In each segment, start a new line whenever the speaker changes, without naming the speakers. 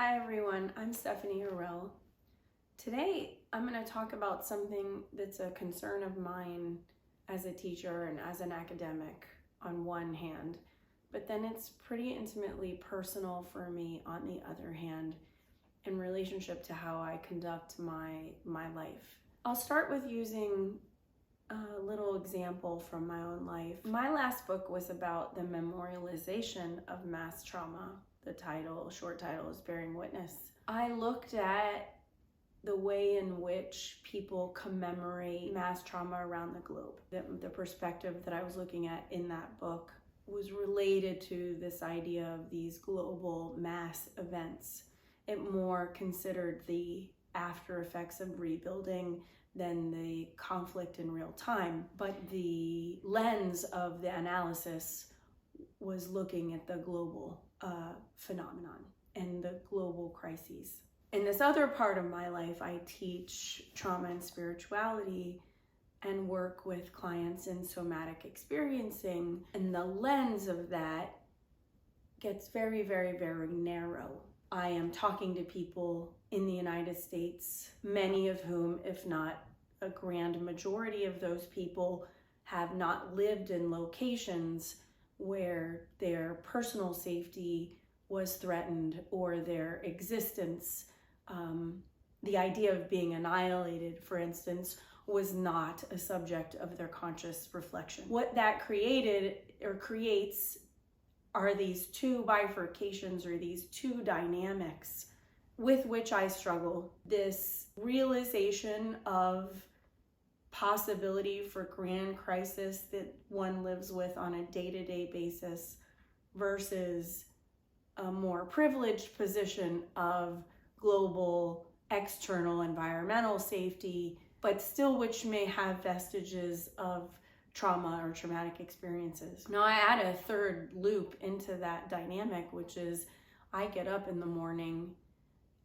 Hi everyone, I'm Stephanie Harrell. Today I'm going to talk about something that's a concern of mine as a teacher and as an academic on one hand, but then it's pretty intimately personal for me on the other hand in relationship to how I conduct my life. I'll start with using a little example from my own life. My last book was about the memorialization of mass trauma. The short title is Bearing Witness. I looked at the way in which people commemorate mass trauma around the globe. The perspective that I was looking at in that book was related to this idea of these global mass events. It more considered the after effects of rebuilding than the conflict in real time. But the lens of the analysis was looking at the global phenomenon and the global crises. In this other part of my life, I teach trauma and spirituality and work with clients in somatic experiencing, and the lens of that gets very, very, very narrow. I am talking to people in the United States, many of whom, if not a grand majority of those people, have not lived in locations where their personal safety was threatened or their existence, the idea of being annihilated, for instance, was not a subject of their conscious reflection. What that created or creates are these two bifurcations or these two dynamics with which I struggle. This realization of possibility for grand crisis that one lives with on a day-to-day basis versus a more privileged position of global external environmental safety, but still which may have vestiges of trauma or traumatic experiences. Now I add a third loop into that dynamic, which is I get up in the morning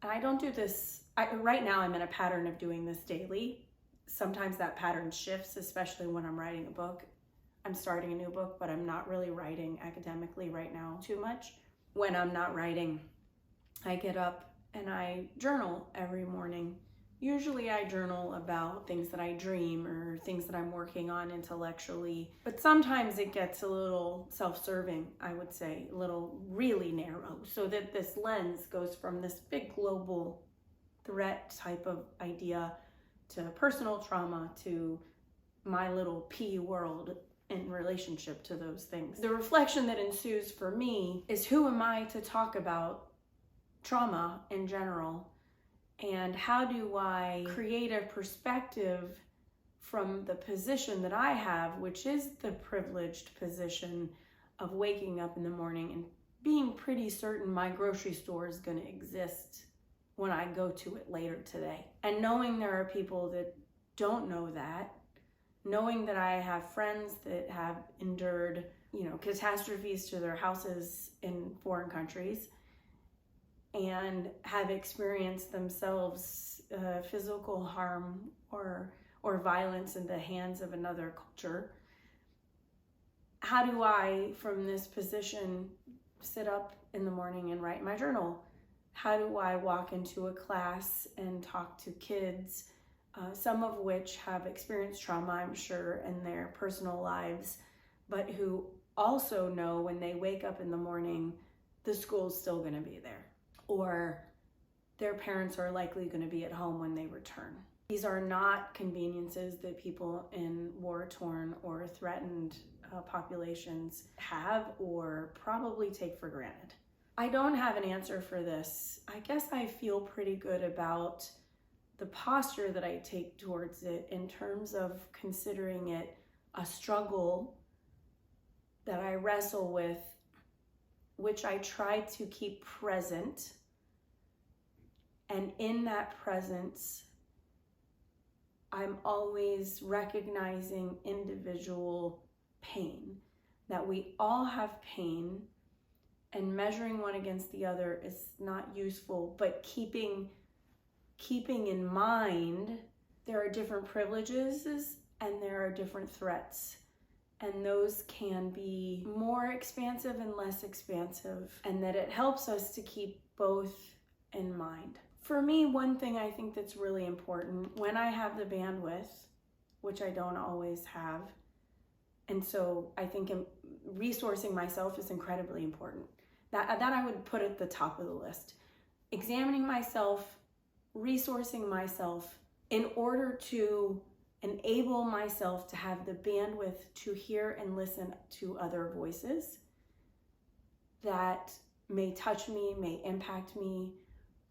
and I don't do this, right now I'm in a pattern of doing this daily. Sometimes that pattern shifts, especially when I'm writing a book. I'm starting a new book, but I'm not really writing academically right now too much. When I'm not writing, I get up and I journal every morning. Usually I journal about things that I dream or things that I'm working on intellectually, but sometimes it gets a little self-serving, I would say, a little really narrow, so that this lens goes from this big global threat type of idea to personal trauma to my little pea world in relationship to those things. The reflection that ensues for me is, who am I to talk about trauma in general? And how do I create a perspective from the position that I have, which is the privileged position of waking up in the morning and being pretty certain my grocery store is going to exist when I go to it later today. And knowing there are people that don't know that, knowing that I have friends that have endured, catastrophes to their houses in foreign countries and have experienced themselves physical harm or violence in the hands of another culture. How do I, from this position, sit up in the morning and write my journal? How do I walk into a class and talk to kids, some of which have experienced trauma, I'm sure, in their personal lives, but who also know when they wake up in the morning, the school's still going to be there, or their parents are likely going to be at home when they return. These are not conveniences that people in war-torn or threatened populations have or probably take for granted. I don't have an answer for this. I guess I feel pretty good about the posture that I take towards it in terms of considering it a struggle that I wrestle with, which I try to keep present. And in that presence, I'm always recognizing individual pain, that we all have pain, and measuring one against the other is not useful, but keeping in mind there are different privileges and there are different threats. and those can be more expansive and less expansive, and that it helps us to keep both in mind. For me, one thing I think that's really important when I have the bandwidth, which I don't always have, and so I think resourcing myself is incredibly important. That I would put at the top of the list. Examining myself, resourcing myself in order to enable myself to have the bandwidth to hear and listen to other voices that may touch me, may impact me,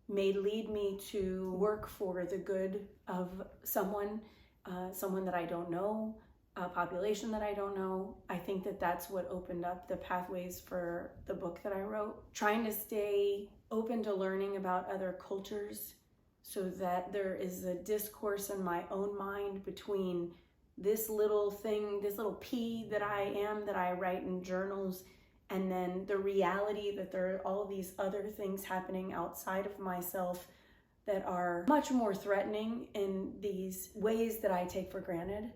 may lead me to work for the good of someone that I don't know, a population that I don't know. I think that that's what opened up the pathways for the book that I wrote. Trying to stay open to learning about other cultures so that there is a discourse in my own mind between this little thing, this little P that I am, that I write in journals, and then the reality that there are all these other things happening outside of myself that are much more threatening in these ways that I take for granted.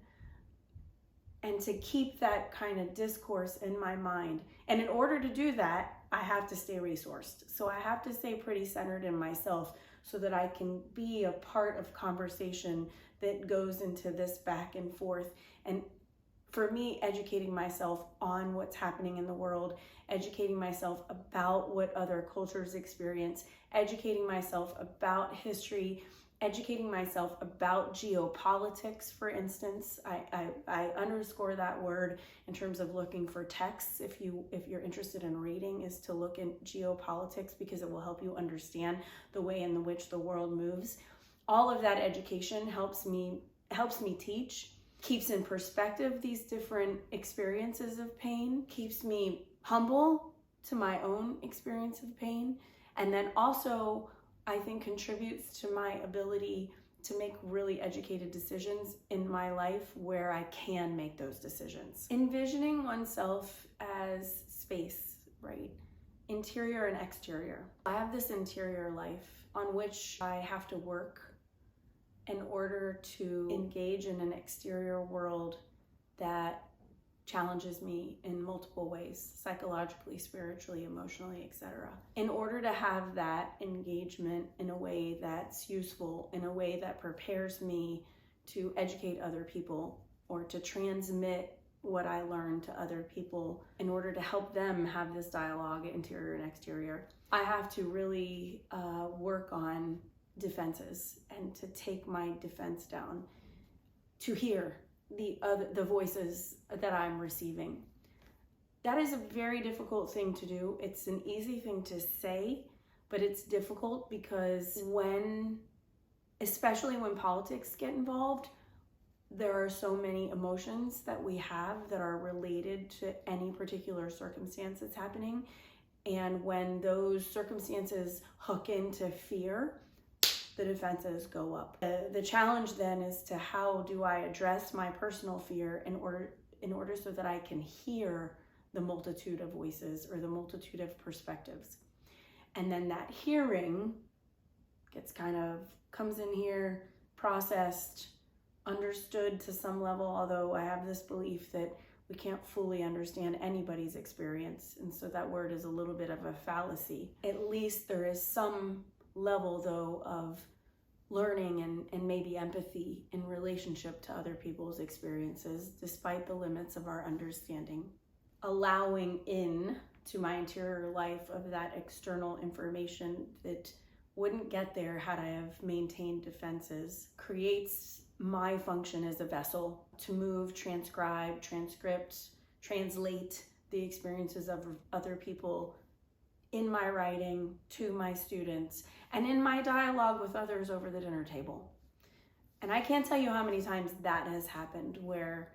And to keep that kind of discourse in my mind. And in order to do that, I have to stay resourced. So I have to stay pretty centered in myself so that I can be a part of conversation that goes into this back and forth. And for me, educating myself on what's happening in the world, educating myself about what other cultures experience, educating myself about history, educating myself about geopolitics, for instance. I underscore that word in terms of looking for texts. If you're interested in reading, is to look in geopolitics, because it will help you understand the way in which the world moves. All of that education helps me teach, keeps in perspective these different experiences of pain, keeps me humble to my own experience of pain, and then also I think contributes to my ability to make really educated decisions in my life where I can make those decisions. Envisioning oneself as space, right? Interior and exterior. I have this interior life on which I have to work in order to engage in an exterior world that challenges me in multiple ways, psychologically, spiritually, emotionally, etc. In order to have that engagement in a way that's useful, in a way that prepares me to educate other people or to transmit what I learned to other people in order to help them have this dialogue, interior and exterior, I have to really work on defenses and to take my defense down, to hear the voices that I'm receiving. That is a very difficult thing to do. It's an easy thing to say, but it's difficult because especially when politics get involved, there are so many emotions that we have that are related to any particular circumstance that's happening. And when those circumstances hook into fear, the defenses go up. The challenge then is to how do I address my personal fear in order so that I can hear the multitude of voices or the multitude of perspectives. And then that hearing comes in here, processed, understood to some level, although I have this belief that we can't fully understand anybody's experience. And so that word is a little bit of a fallacy. At least there is some level though of learning and maybe empathy in relationship to other people's experiences, despite the limits of our understanding. Allowing in to my interior life of that external information that wouldn't get there had I have maintained defenses creates my function as a vessel to move, transcribe, transcript, translate the experiences of other people in my writing to my students and in my dialogue with others over the dinner table. And I can't tell you how many times that has happened where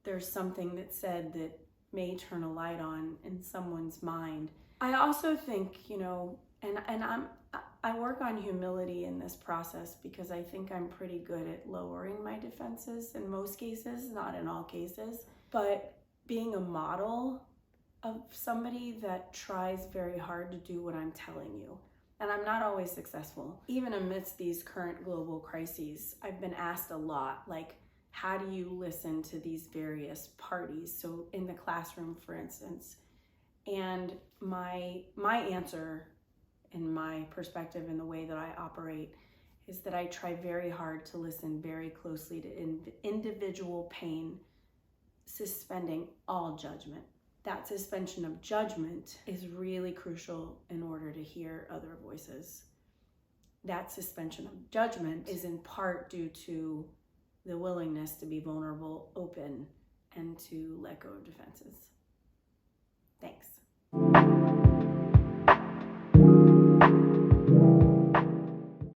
there's something that's said that may turn a light on in someone's mind. I also think, I work on humility in this process because I think I'm pretty good at lowering my defenses in most cases, not in all cases, but being a model of somebody that tries very hard to do what I'm telling you. And I'm not always successful. Even amidst these current global crises, I've been asked a lot, like, how do you listen to these various parties? So in the classroom, for instance. And my answer in my perspective and the way that I operate is that I try very hard to listen very closely to individual pain, suspending all judgment. That suspension of judgment is really crucial in order to hear other voices. That suspension of judgment is in part due to the willingness to be vulnerable, open, and to let go of defenses. Thanks.